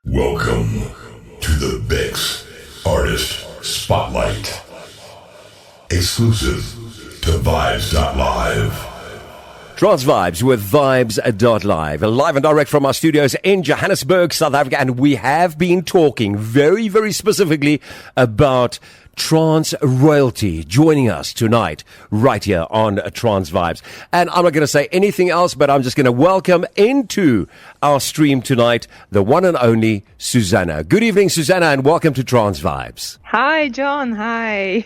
Welcome to the BiXX Artist Spotlight. Exclusive to Vibes.live. Trance Vibes with Vibes.live. Live and direct from our studios in Johannesburg, South Africa. And we have been talking very, very specifically about trance royalty joining us tonight right here on Trance Vibes. And I'm not going to say anything else, but I'm just going to welcome into our stream tonight the one and only Susana. Good evening, Susana, and welcome to Trance Vibes. Hi, John. Hi.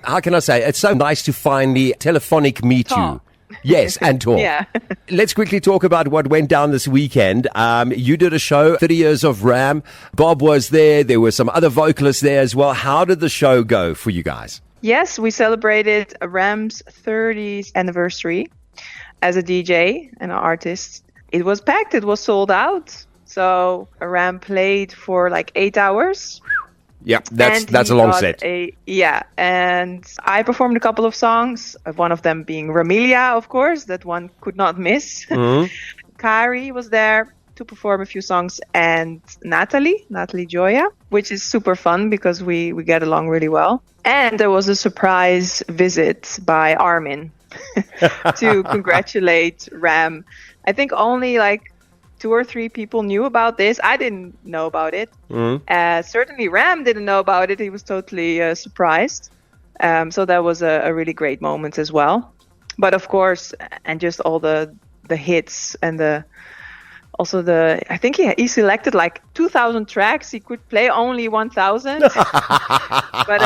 How can I say? It's so nice to finally telephonic meet you. Yes, and talk. Yeah. Let's quickly talk about what went down this weekend. You did a show, 30 Years of Ram. Bob was there. There were some other vocalists there as well. How did the show go for you guys? Yes, we celebrated Ram's 30th anniversary as a DJ and an artist. It was packed. It was sold out. So Ram played for like 8 hours. Yeah, that's a long set. And I performed a couple of songs, one of them being Ramelia, of course, that one could not miss. Mm-hmm. Kari was there to perform a few songs, and Natalie Joya, which is super fun because we get along really well. And there was a surprise visit by Armin to congratulate Ram. I think only like 2 or 3 people knew about this. I didn't know about it. Mm-hmm. Certainly Ram didn't know about it. He was totally surprised. So that was a really great moment as well. But of course, and just all the hits and I think he selected like 2,000 tracks. He could play only 1,000. But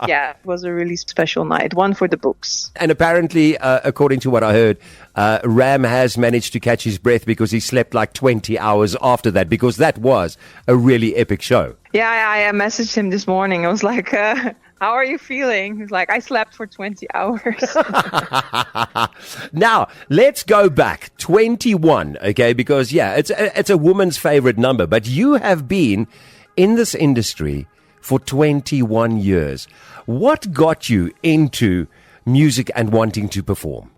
it was a really special night, one for the books. And apparently, according to what I heard, Ram has managed to catch his breath because he slept like 20 hours after that, because that was a really epic show. Yeah, I messaged him this morning. I was like, how are you feeling? He's like, I slept for 20 hours. Now, let's go back 21, okay? Because, it's a woman's favorite number. But you have been in this industry for 21 years. What got you into music and wanting to perform?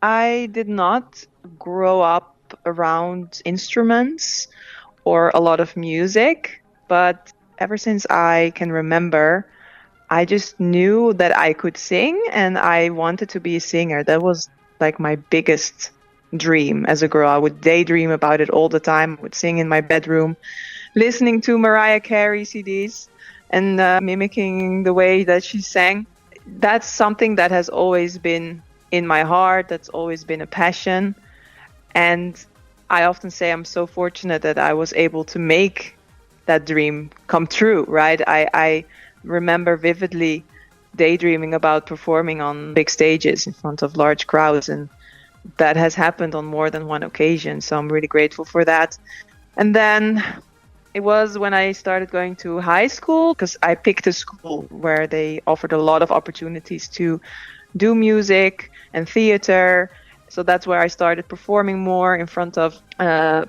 I did not grow up around instruments or a lot of music, but ever since I can remember, I just knew that I could sing and I wanted to be a singer. That was like my biggest dream as a girl. I would daydream about it all the time. I would sing in my bedroom, listening to Mariah Carey CDs and mimicking the way that she sang. That's something that has always been in my heart. That's always been a passion. And I often say I'm so fortunate that I was able to make that dream come true, right? I remember vividly daydreaming about performing on big stages in front of large crowds, and that has happened on more than one occasion, so I'm really grateful for that. And then it was when I started going to high school, because I picked a school where they offered a lot of opportunities to do music and theater. So that's where I started performing more in front of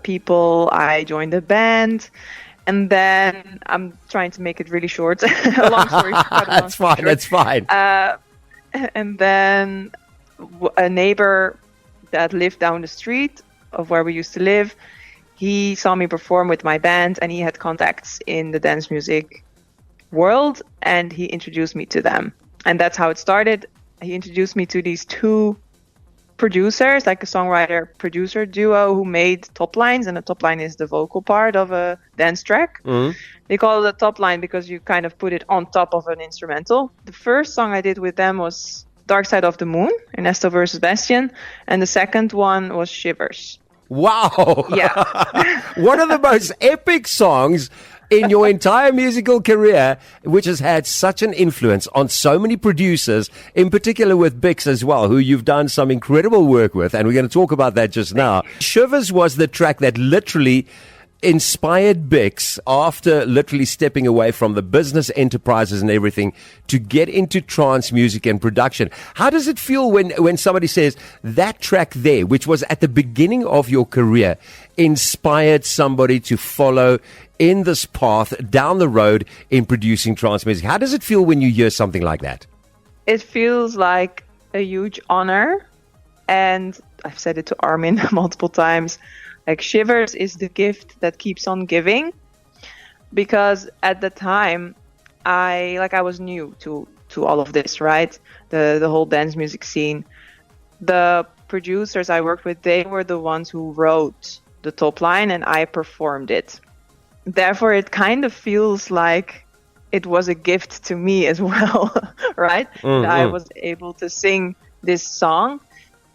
people. I joined a band. And then I'm trying to make it really short. A long story. That's fine. And then a neighbor that lived down the street of where we used to live, he saw me perform with my band, and he had contacts in the dance music world, and he introduced me to them. And that's how it started. He introduced me to these 2 producers, like a songwriter-producer duo who made top lines, and a top line is the vocal part of a dance track. Mm-hmm. They call it a top line because you kind of put it on top of an instrumental. The first song I did with them was Dark Side of the Moon, Ernesto versus Bastian, and the second one was Shivers. Wow! Yeah. One of the most epic songs in your entire musical career, which has had such an influence on so many producers, in particular with BiXX as well, who you've done some incredible work with, and we're going to talk about that just now. Shivers was the track that literally inspired BiXX after literally stepping away from the business enterprises and everything to get into trance music and production. How does it feel when somebody says that track there, which was at the beginning of your career, inspired somebody to follow in this path down the road in producing trance music? How does it feel when you hear something like that? It feels like a huge honor. And I've said it to Armin multiple times. Like, Shivers is the gift that keeps on giving. because at the time I was new to all of this, right? The whole dance music scene. The producers I worked with, they were the ones who wrote the top line and I performed it. Therefore, it kind of feels like it was a gift to me as well, right? That I was able to sing this song.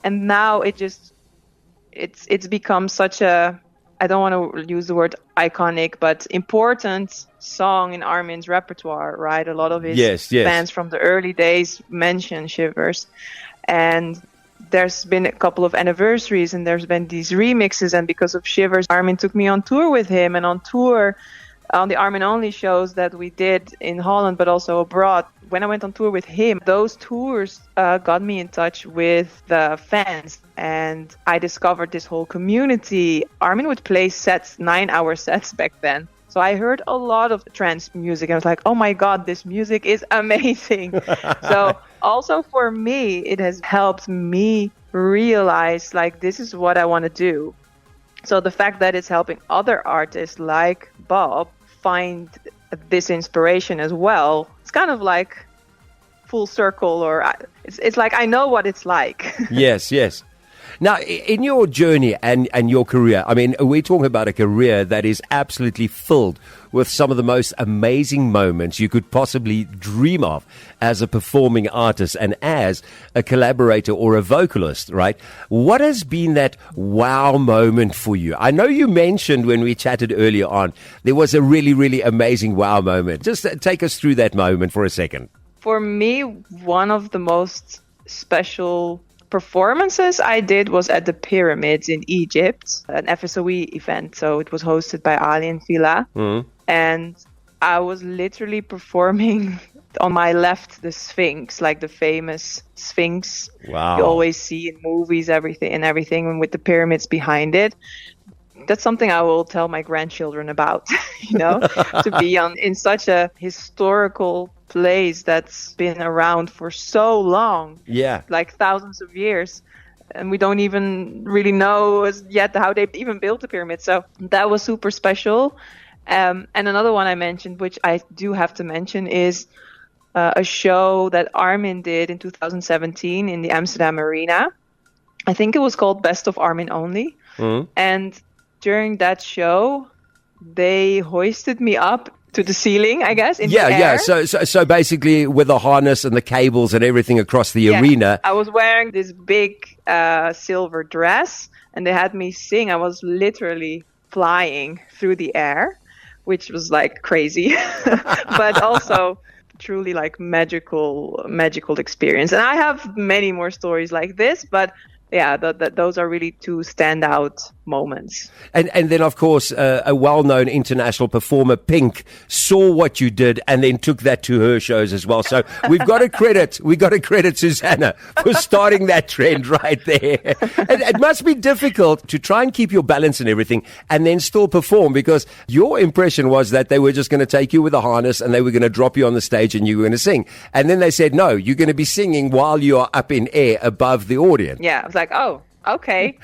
And now it's become such a, I don't want to use the word iconic, but important song in Armin's repertoire, right? A lot of his fans from the early days mention Shivers. And there's been a couple of anniversaries and there's been these remixes. And because of Shivers, Armin took me on tour with him. And on tour, on the Armin Only shows that we did in Holland, but also abroad, when I went on tour with him, those tours got me in touch with the fans. And I discovered this whole community. Armin would play sets, 9-hour sets back then. So I heard a lot of trance music and I was like, oh my God, this music is amazing. So also for me, it has helped me realize like, this is what I want to do. So the fact that it's helping other artists like Bob find this inspiration as well, it's kind of like full circle, or it's like I know what it's like. Yes. Now, in your journey and your career, I mean, we're talking about a career that is absolutely filled with some of the most amazing moments you could possibly dream of as a performing artist and as a collaborator or a vocalist, right? What has been that wow moment for you? I know you mentioned when we chatted earlier on, there was a really, really amazing wow moment. Just take us through that moment for a second. For me, one of the most special performances I did was at the Pyramids in Egypt, an FSOE event. So it was hosted by Aly and Fila. And I was literally performing on my left, the Sphinx, like the famous Sphinx you always see in movies, everything with the pyramids behind it. That's something I will tell my grandchildren about, to be in such a historical place that's been around for so long, like thousands of years, and we don't even really know yet how they even built the pyramid. So that was super special. And another one I mentioned, which I do have to mention, is a show that Armin did in 2017 in the Amsterdam Arena. I think it was called Best of Armin Only. And during that show, they hoisted me up to the ceiling, I guess, in the air. So basically with the harness and the cables and everything across the arena. I was wearing this big silver dress and they had me sing. I was literally flying through the air, which was like crazy, but also truly like magical experience. And I have many more stories like this, but yeah, those are really two standout moments. And then, of course, a well-known international performer, Pink, saw what you did and then took that to her shows as well. So we've got to credit Susana for starting that trend right there. And it must be difficult to try and keep your balance and everything and then still perform, because your impression was that they were just going to take you with a harness and they were going to drop you on the stage and you were going to sing. And then they said, no, you're going to be singing while you are up in air above the audience. Yeah, I was like, oh, okay.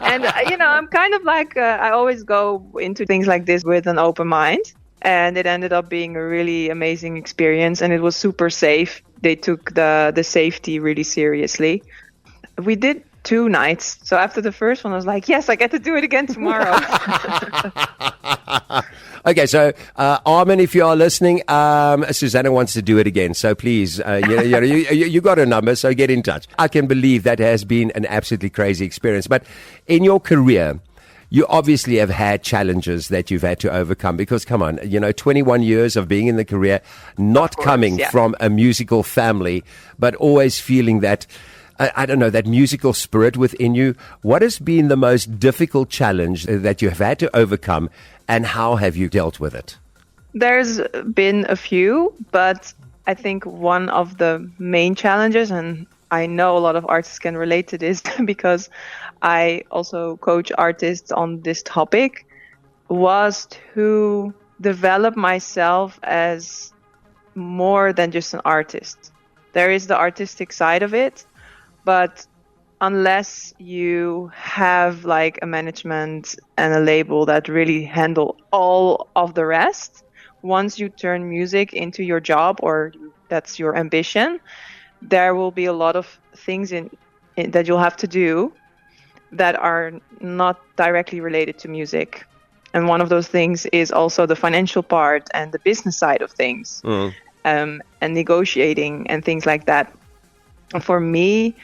And, I'm kind of like, I always go into things like this with an open mind. And it ended up being a really amazing experience. And it was super safe. They took the safety really seriously. We did 2 nights. So after the first one, I was like, yes, I get to do it again tomorrow. Okay, so Armin, if you are listening, Susana wants to do it again. So please, you got a number, so get in touch. I can believe that has been an absolutely crazy experience. But in your career, you obviously have had challenges that you've had to overcome, because, come on, 21 years of being in the career, not coming from a musical family, but always feeling that, I don't know, that musical spirit within you. What has been the most difficult challenge that you have had to overcome, and how have you dealt with it? There's been a few, but I think one of the main challenges, and I know a lot of artists can relate to this because I also coach artists on this topic, was to develop myself as more than just an artist. There is the artistic side of it, but unless you have like a management and a label that really handle all of the rest, once you turn music into your job or that's your ambition, there will be a lot of things in that you'll have to do that are not directly related to music. And one of those things is also the financial part and the business side of things, and negotiating and things like that. And for me,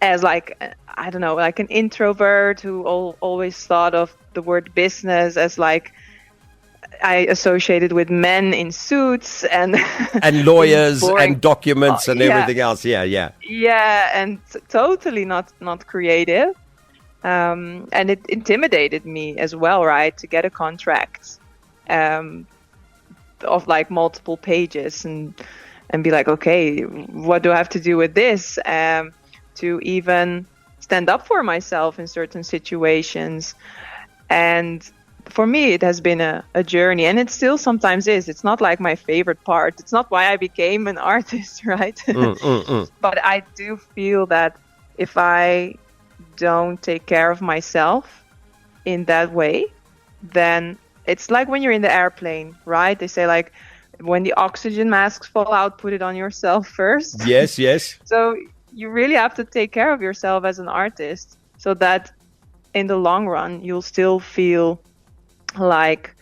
as like, I don't know, like an introvert who always thought of the word business as like, I associated with men in suits and lawyers and documents and everything else. Yeah, and totally not creative. And it intimidated me as well, right? To get a contract of like multiple pages and be like, okay, what do I have to do with this? To even stand up for myself in certain situations. And for me, it has been a journey, and it still sometimes is. It's not like my favorite part. It's not why I became an artist, right? But I do feel that if I don't take care of myself in that way, then it's like when you're in the airplane, right? They say like, when the oxygen masks fall out, put it on yourself first. Yes. So you really have to take care of yourself as an artist so that in the long run, you'll still feel like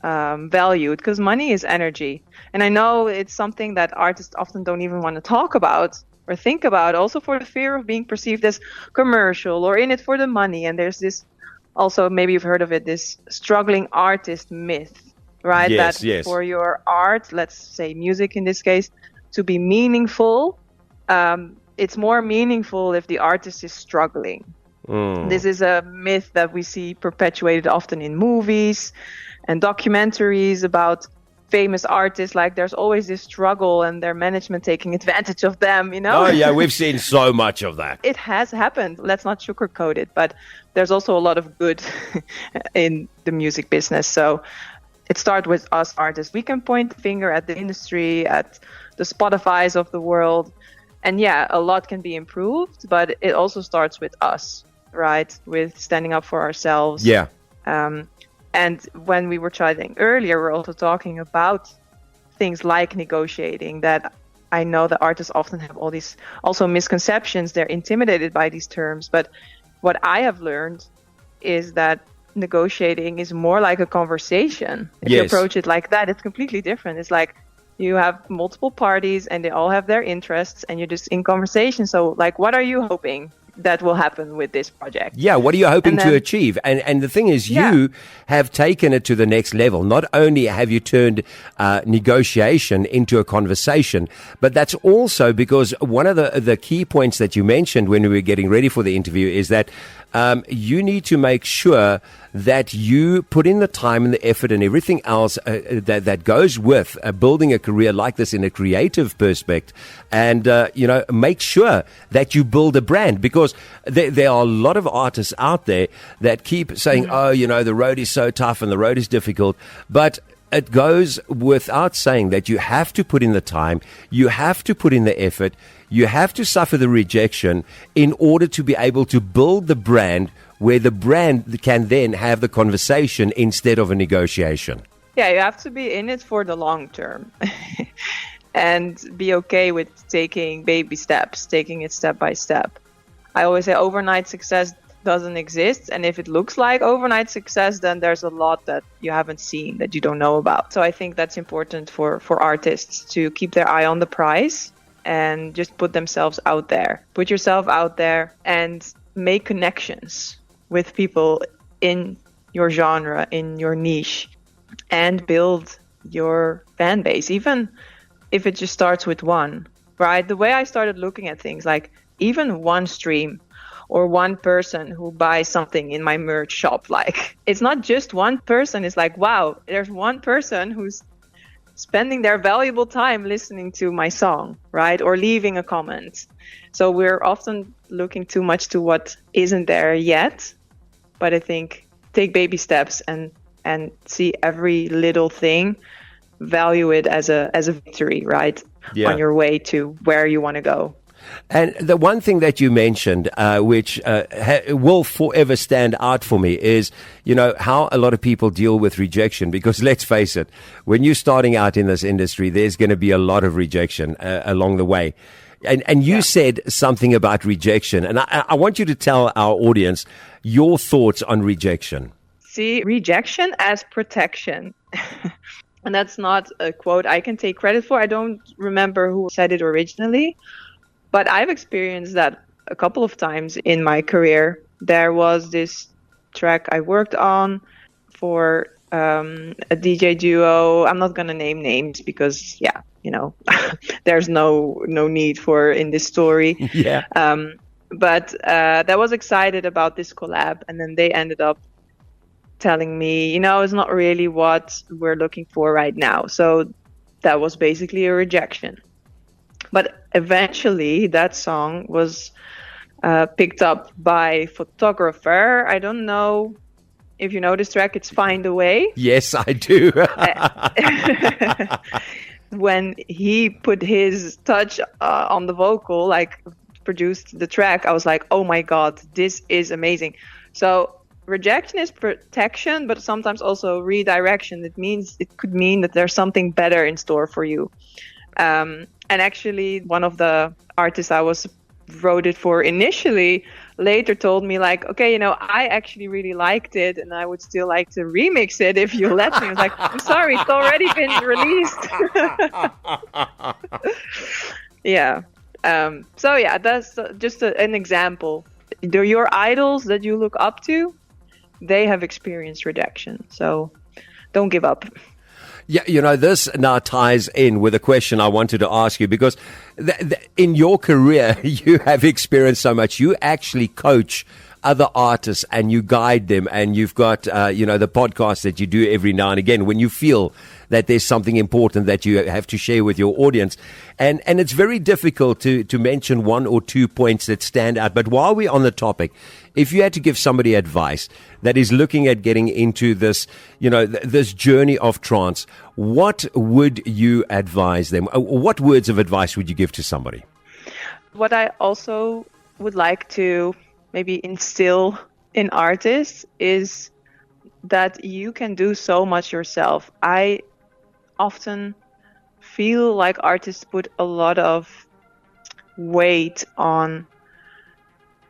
valued, because money is energy. And I know it's something that artists often don't even want to talk about or think about, also for the fear of being perceived as commercial or in it for the money. And there's this also, maybe you've heard of it, this struggling artist myth, right? Yes. For your art, let's say music in this case, to be meaningful, it's more meaningful if the artist is struggling. This is a myth that we see perpetuated often in movies and documentaries about famous artists. Like there's always this struggle and their management taking advantage of them, you know? Oh, yeah, we've seen so much of that. It has happened. Let's not sugarcoat it. But there's also a lot of good in the music business. So it starts with us artists. We can point the finger at the industry, at the Spotifys of the world. And yeah, a lot can be improved, but it also starts with us, right? With standing up for ourselves. Yeah. And when we were chatting earlier, we're also talking about things like negotiating, that I know that artists often have all these also misconceptions. They're intimidated by these terms. But what I have learned is that negotiating is more like a conversation. If you approach it like that, it's completely different. It's like you have multiple parties and they all have their interests and you're just in conversation. So like, what are you hoping that will happen with this project? Yeah, what are you hoping to achieve? And the thing is, you have taken it to the next level. Not only have you turned negotiation into a conversation, but that's also because one of the key points that you mentioned when we were getting ready for the interview is that you need to make sure that you put in the time and the effort and everything else that goes with building a career like this in a creative perspective, and make sure that you build a brand, because there are a lot of artists out there that keep saying, the road is so tough and the road is difficult, but it goes without saying that you have to put in the time, you have to put in the effort, you have to suffer the rejection in order to be able to build the brand, where the brand can then have the conversation instead of a negotiation. Yeah, you have to be in it for the long term and be okay with taking baby steps, taking it step by step. I always say overnight success doesn't exist. And if it looks like overnight success, then there's a lot that you haven't seen, that you don't know about. So I think that's important for artists to keep their eye on the prize and just put themselves out there. Put yourself out there and make connections with people in your genre, in your niche, and build your fan base, even if it just starts with one, right? The way I started looking at things, like even one stream or one person who buys something in my merch shop, like it's not just one person. It's like, wow, there's one person who's spending their valuable time listening to my song, right? Or leaving a comment. So we're often looking too much to what isn't there yet. But I think take baby steps and see every little thing, value it as a victory, right? Yeah. On your way to where you want to go. And the one thing that you mentioned, which will forever stand out for me, is, how a lot of people deal with rejection. Because let's face it, when you're starting out in this industry, there's going to be a lot of rejection along the way. And you said something about rejection. And I want you to tell our audience your thoughts on rejection. See, rejection as protection. And that's not a quote I can take credit for. I don't remember who said it originally. But I've experienced that a couple of times in my career. There was this track I worked on for a DJ duo. I'm not going to name names because, there's no need for in this story. Yeah. But I was excited about this collab, and then they ended up telling me, it's not really what we're looking for right now. So that was basically a rejection. But eventually that song was picked up by photographer. I don't know if you know this track, it's Find a Way. Yes, I do. When he put his touch on the vocal, produced the track, I was like, oh my God, this is amazing. So rejection is protection, but sometimes also redirection. It could mean that there's something better in store for you. And actually, one of the artists I wrote it for initially later told me okay, I actually really liked it and I would still like to remix it if you let me. I was like, I'm sorry, it's already been released. Yeah. So yeah, that's just an example. Your idols that you look up to, they have experienced rejection. So don't give up. Yeah, this now ties in with a question I wanted to ask you, because in your career, you have experienced so much. You actually coach other artists and you guide them, and you've got, the podcast that you do every now and again when you feel that there's something important that you have to share with your audience. And it's very difficult to mention one or 2 points that stand out. But while we're on the topic, if you had to give somebody advice that is looking at getting into this, this journey of trance, what would you advise them? What words of advice would you give to somebody? What I also would like to maybe instill in artists is that you can do so much yourself. I often feel like artists put a lot of weight on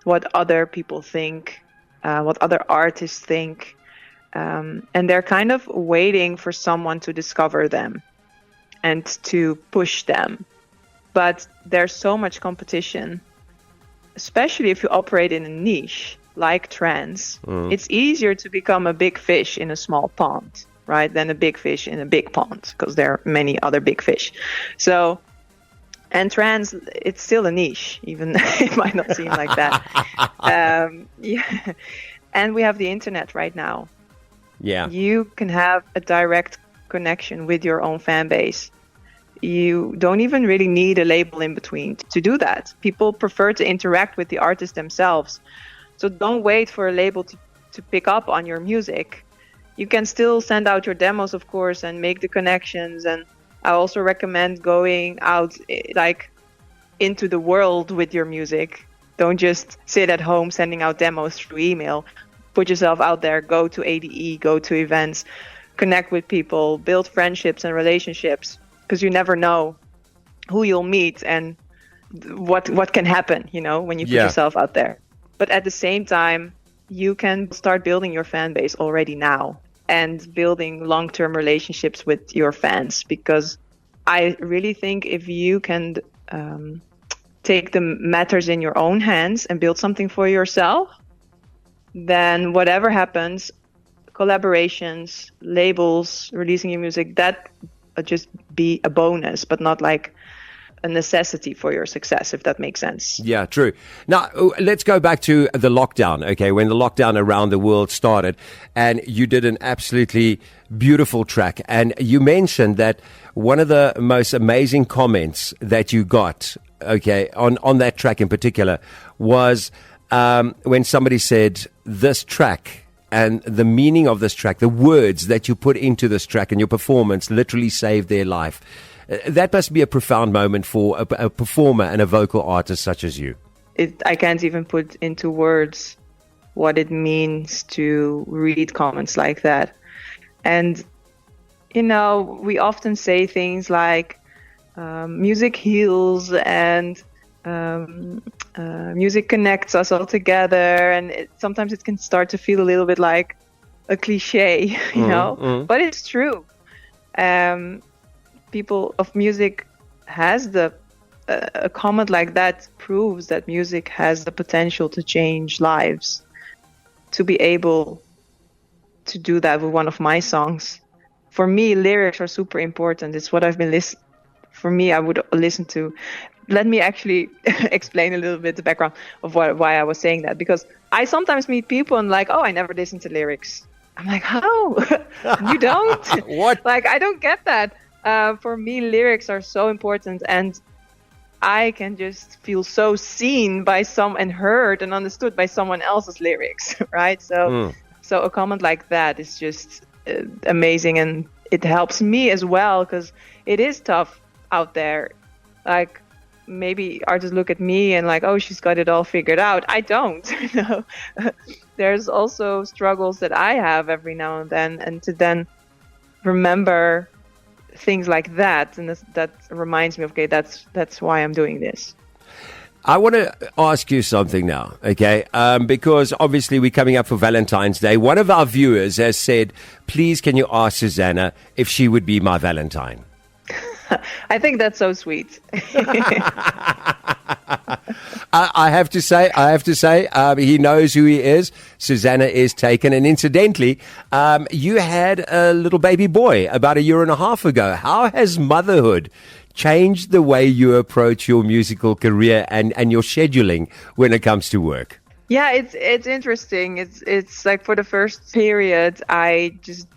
what other people think, what other artists think, and they're kind of waiting for someone to discover them and to push them. But there's so much competition, especially if you operate in a niche like trance. It's easier to become a big fish in a small pond, right, than a big fish in a big pond, because there are many other big fish. So, and trance, it's still a niche, even it might not seem like that. Yeah. And we have the internet right now. Yeah. You can have a direct connection with your own fan base. You don't even really need a label in between to do that. People prefer to interact with the artists themselves. So don't wait for a label to pick up on your music. You can still send out your demos, of course, and make the connections. And I also recommend going out into the world with your music. Don't just sit at home sending out demos through email. Put yourself out there, go to ADE, go to events, connect with people, build friendships and relationships, because you never know who you'll meet and what can happen, when you put yourself out there. But at the same time, you can start building your fan base already now and building long-term relationships with your fans, because I really think if you can take the matters in your own hands and build something for yourself, then whatever happens, collaborations, labels, releasing your music, that would just be a bonus, but not like a necessity for your success, if that makes sense. Yeah, true. Now, let's go back to the lockdown, okay, when the lockdown around the world started, and you did an absolutely beautiful track. And you mentioned that one of the most amazing comments that you got, okay, on that track in particular, was when somebody said, this track and the meaning of this track, the words that you put into this track and your performance literally saved their life. That must be a profound moment for a performer and a vocal artist such as you. I can't even put into words what it means to read comments like that. And, we often say things like music heals and music connects us all together. And sometimes it can start to feel a little bit like a cliche, but it's true. People of music has a comment like that proves that music has the potential to change lives. To be able to do that with one of my songs, for me, lyrics are super important. It's what I've been listening. For me, I would listen to. Let me actually explain a little bit the background of why I was saying that, because I sometimes meet people and like, oh, I never listen to lyrics. I'm like, how? You don't? What? Like, I don't get that. For me, lyrics are so important, and I can just feel so seen by and heard and understood by someone else's lyrics, right? So a comment like that is just amazing, and it helps me as well, because it is tough out there. Like, maybe artists look at me and like, oh, she's got it all figured out. I don't. There's also struggles that I have every now and then, and to then remember things like that, and that reminds me of, okay, that's why I'm doing this. I want to ask you something now, okay? Because obviously we're coming up for Valentine's Day. One of our viewers has said, please can you ask Susana if she would be my Valentine? I think that's so sweet. I have to say, he knows who he is. Susana is taken. And incidentally, you had a little baby boy about 1.5 years ago. How has motherhood changed the way you approach your musical career and your scheduling when it comes to work? Yeah, it's interesting. It's like, for the first period, I just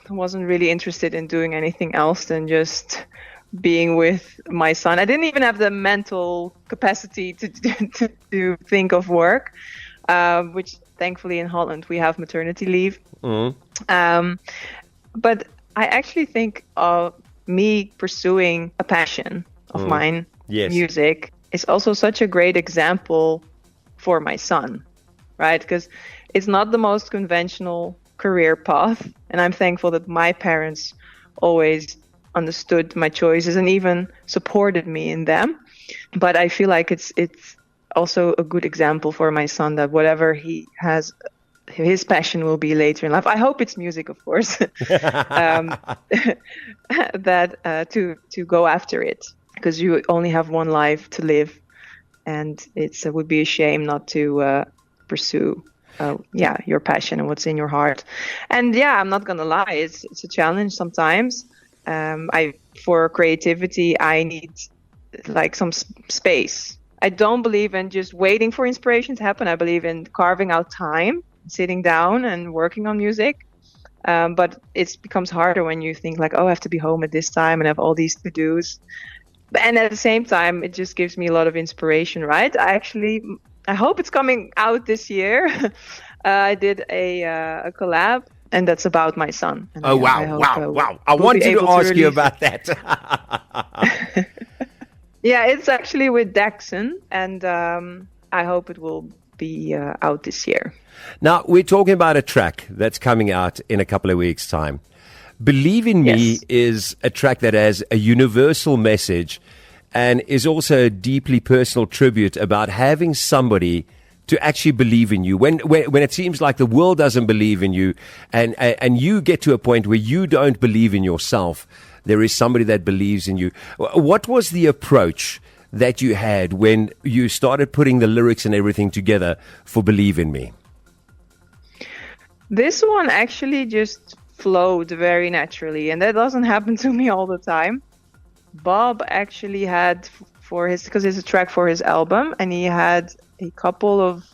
wasn't really interested in doing anything else than just being with my son. I didn't even have the mental capacity to think of work, which thankfully in Holland we have maternity leave. But I actually think me pursuing a passion of mine, yes, music, is also such a great example for my son, right? Because it's not the most conventional career path, and I'm thankful that my parents always understood my choices and even supported me in them. But I feel like it's also a good example for my son, that whatever he has, his passion will be later in life. I hope it's music, of course. That to go after it, because you only have one life to live, and it would be a shame not to pursue your passion and what's in your heart. And I'm not gonna lie, it's a challenge sometimes. For creativity, I need like some space. I don't believe in just waiting for inspiration to happen. I believe in carving out time, sitting down and working on music. But it becomes harder when you think like, oh, I have to be home at this time and have all these to-dos. And at the same time, it just gives me a lot of inspiration, right? I hope it's coming out this year. I did a collab, and that's about my son. And wow. I wanted to ask you about that. Yeah, it's actually with Daxon, and I hope it will be out this year. Now, we're talking about a track that's coming out in a couple of weeks' time. Believe in Me is a track that has a universal message and is also a deeply personal tribute about having somebody to actually believe in you when it seems like the world doesn't believe in you, and you get to a point where you don't believe in yourself. There is somebody that believes in you. What was the approach that you had when you started putting the lyrics and everything together for Believe in Me? This one actually just flowed very naturally, and that doesn't happen to me all the time. Bob actually had, because it's a track for his album, and he had a couple of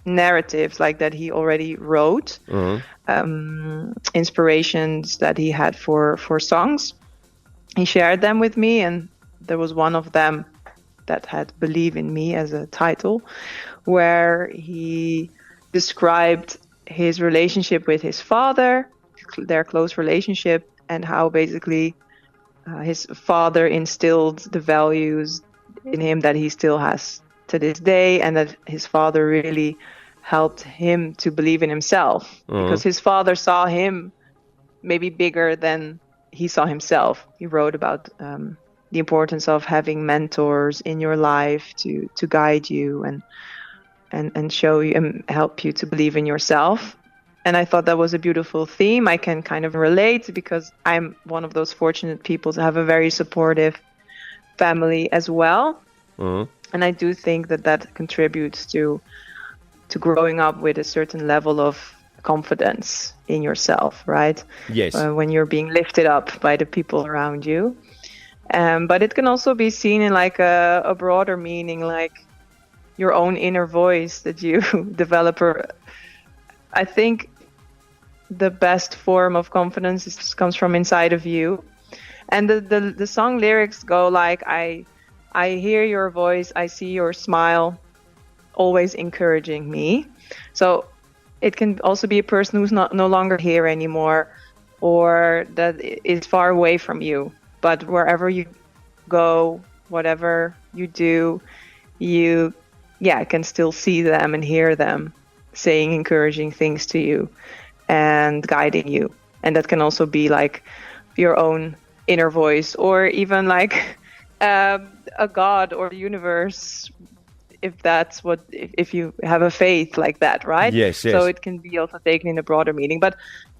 narratives like that he already wrote, inspirations that he had for songs. He shared them with me, and there was one of them that had Believe in Me as a title, where he described his relationship with his father, their close relationship, and how basically his father instilled the values in him that he still has to this day, and that his father really helped him to believe in himself, because his father saw him maybe bigger than he saw himself. He wrote about the importance of having mentors in your life to guide you and show you and help you to believe in yourself. And I thought that was a beautiful theme. I can kind of relate, because I'm one of those fortunate people to have a very supportive family as well. And I do think that contributes to growing up with a certain level of confidence in yourself, right? Yes. When you're being lifted up by the people around you. But it can also be seen in like a broader meaning, like your own inner voice that you develop. I think the best form of confidence comes from inside of you. And the song lyrics go like, I hear your voice, I see your smile, always encouraging me. So it can also be a person who's no longer here anymore, or that is far away from you. But wherever you go, whatever you do, you can still see them and hear them saying encouraging things to you and guiding you. And that can also be like your own inner voice, or even like a god or the universe, if you have a faith like that, right? Yes. So it can be also taken in a broader meaning. But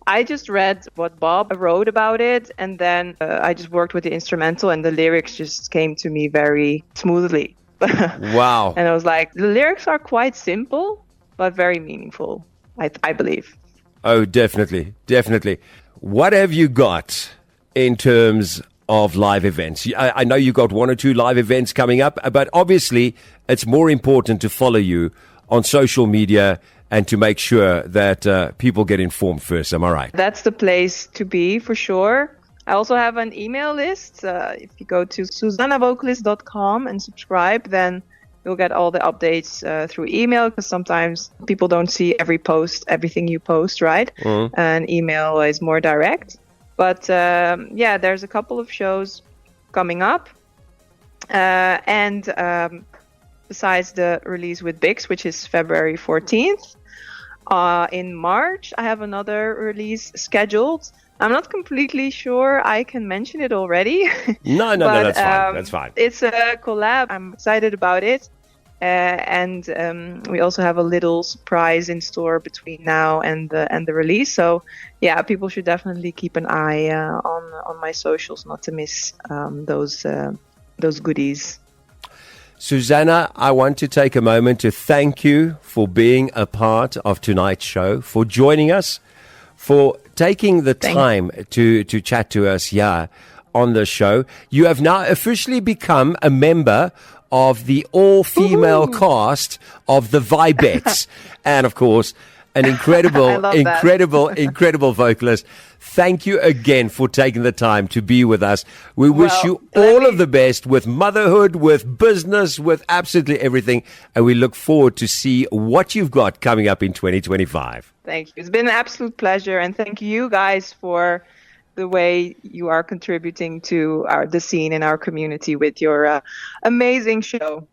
I just read what Bob wrote about it, and then I just worked with the instrumental, and the lyrics just came to me very smoothly. Wow. And I was like, the lyrics are quite simple, but very meaningful, I believe. Oh, definitely. What have you got in terms of live events? I know you got 1 or 2 live events coming up, but obviously it's more important to follow you on social media and to make sure that people get informed first. Am I right? That's the place to be, for sure. I also have an email list. If you go to susanavocalist.com and subscribe, then you'll get all the updates through email, because sometimes people don't see everything you post, right? And email is more direct. But there's a couple of shows coming up. And besides the release with BiXX, which is February 14th, in March, I have another release scheduled. I'm not completely sure I can mention it already. No, that's fine. That's fine. It's a collab. I'm excited about it. And we also have a little surprise in store between now and the release. So yeah, people should definitely keep an eye on my socials, not to miss those goodies. Susana, I want to take a moment to thank you for being a part of tonight's show, for joining us, for taking the time to chat to us here on the show. You have now officially become a member of the all-female cast of the BiXX. And of course, an incredible vocalist. Thank you again for taking the time to be with us. We wish you all of the best with motherhood, with business, with absolutely everything. And we look forward to see what you've got coming up in 2025. Thank you. It's been an absolute pleasure. And thank you guys for the way you are contributing to the scene in our community with your amazing show.